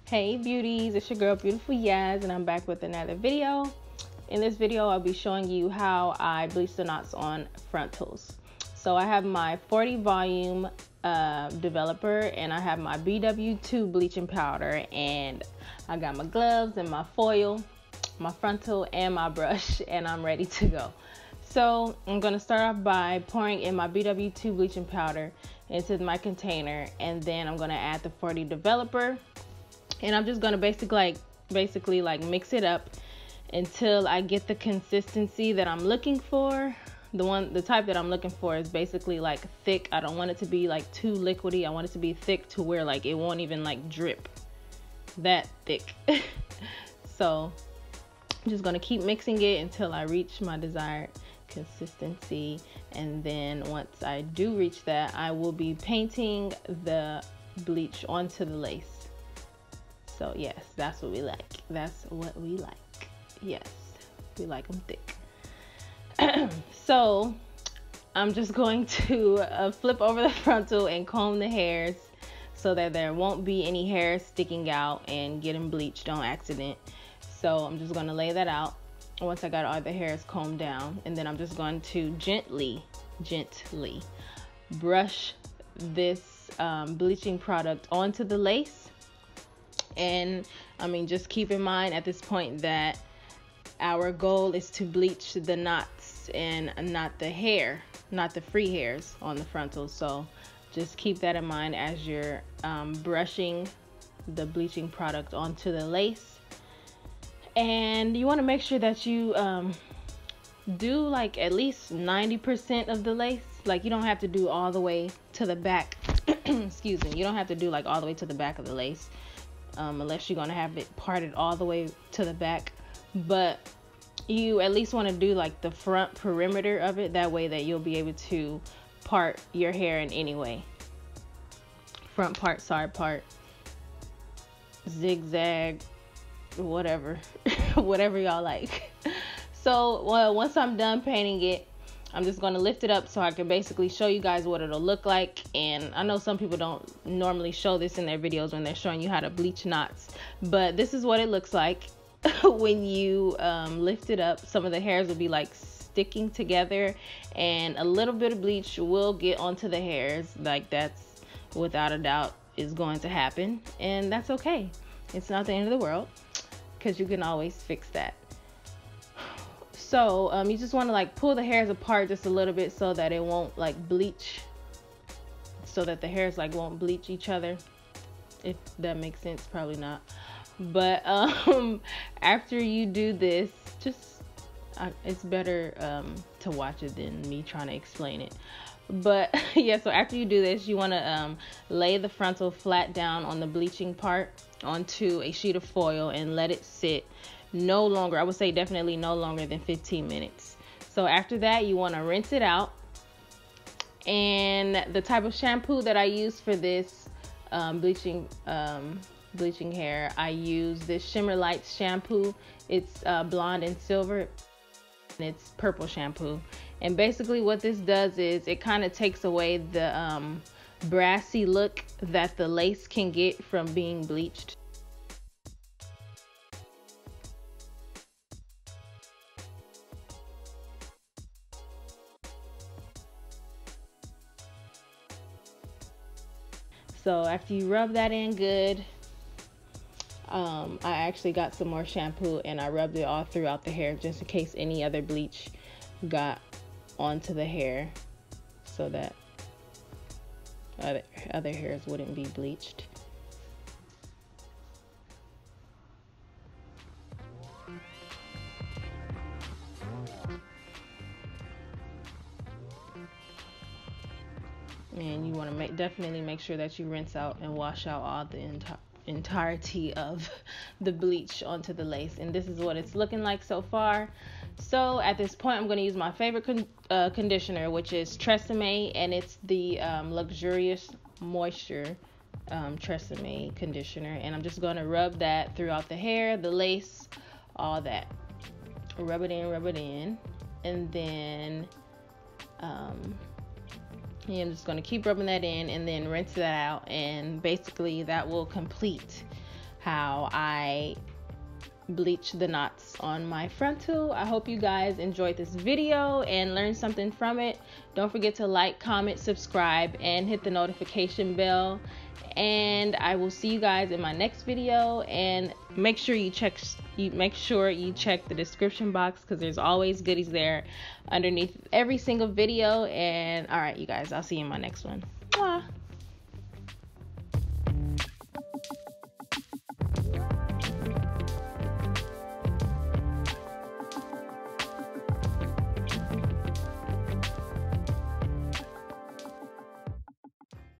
Hey beauties, it's your girl Beautiful Yaz, and I'm back with another video. In this video I'll be showing you how I bleach the knots on frontals. So I have my 40 volume developer, and I have my BW2 bleaching powder, and I got my gloves and my foil, my frontal and my brush, and I'm ready to go. So I'm going to start off by pouring in my BW2 bleaching powder into my container, and then I'm going to add the 40 developer. And I'm just gonna basically mix it up until I get the consistency that I'm looking for. The type that I'm looking for is basically like thick. I don't want it to be like too liquidy. I want it to be thick to where like it won't even like drip. That thick. So I'm just gonna keep mixing it until I reach my desired consistency, and then once I do reach that, I will be painting the bleach onto the lace. So yes, that's what we like. That's what we like. Yes, we like them thick. So I'm just going to flip over the frontal and comb the hairs so that there won't be any hairs sticking out and getting bleached on accident. So I'm just going to lay that out once I got all the hairs combed down, and then I'm just going to gently brush this bleaching product onto the lace. And I mean, just keep in mind at this point that our goal is to bleach the knots and not the hair, not the free hairs on the frontal. So just keep that in mind as you're brushing the bleaching product onto the lace. And you want to make sure that you do like at least 90% of the lace. Like, you don't have to do all the way to the back. Excuse me. You don't have to do like all the way to the back of the lace. Unless you're going to have it parted all the way to the back. But you at least want to do like the front perimeter of it. That way that you'll be able to part your hair in any way. Front part, side part, zigzag, whatever. Whatever y'all like. So once I'm done painting it, I'm just going to lift it up so I can basically show you guys what it'll look like. And I know some people don't normally show this in their videos when they're showing you how to bleach knots, but this is what it looks like when you lift it up. Some of the hairs will be like sticking together, and a little bit of bleach will get onto the hairs. Like, that's without a doubt is going to happen, and that's okay. It's not the end of the world, because you can always fix that. So you just want to like pull the hairs apart just a little bit so that it won't like bleach, so that the hairs like won't bleach each other, if that makes sense. Probably not. But after you do this, just it's better to watch it than me trying to explain it. But yeah, so after you do this, you want to lay the frontal flat down on the bleaching part onto a sheet of foil and let it sit no longer, I would say definitely no longer than 15 minutes. So after that, you want to rinse it out. And the type of shampoo that I use for this bleaching hair, I use this Shimmer Lights shampoo. It's blonde and silver, and it's purple shampoo. And basically what this does is it kind of takes away the brassy look that the lace can get from being bleached. So after you rub that in good, I actually got some more shampoo and I rubbed it all throughout the hair just in case any other bleach got onto the hair, so that other hairs wouldn't be bleached. And you want to definitely make sure that you rinse out and wash out all the entirety of the bleach onto the lace. And this is what it's looking like so far. So at this point, I'm going to use my favorite conditioner, which is Tresemme, and it's the Luxurious Moisture Tresemme conditioner. And I'm just going to rub that throughout the hair, the lace, all that. Rub it in, and then I'm just going to keep rubbing that in and then rinse that out, and basically that will complete how I bleach the knots on my frontal. I hope you guys enjoyed this video and learned something from it. Don't forget to like, comment, subscribe, and hit the notification bell. And I will see you guys in my next video. And make sure you check the description box, because there's always goodies there underneath every single video. And all right, you guys, I'll see you in my next one. Mwah.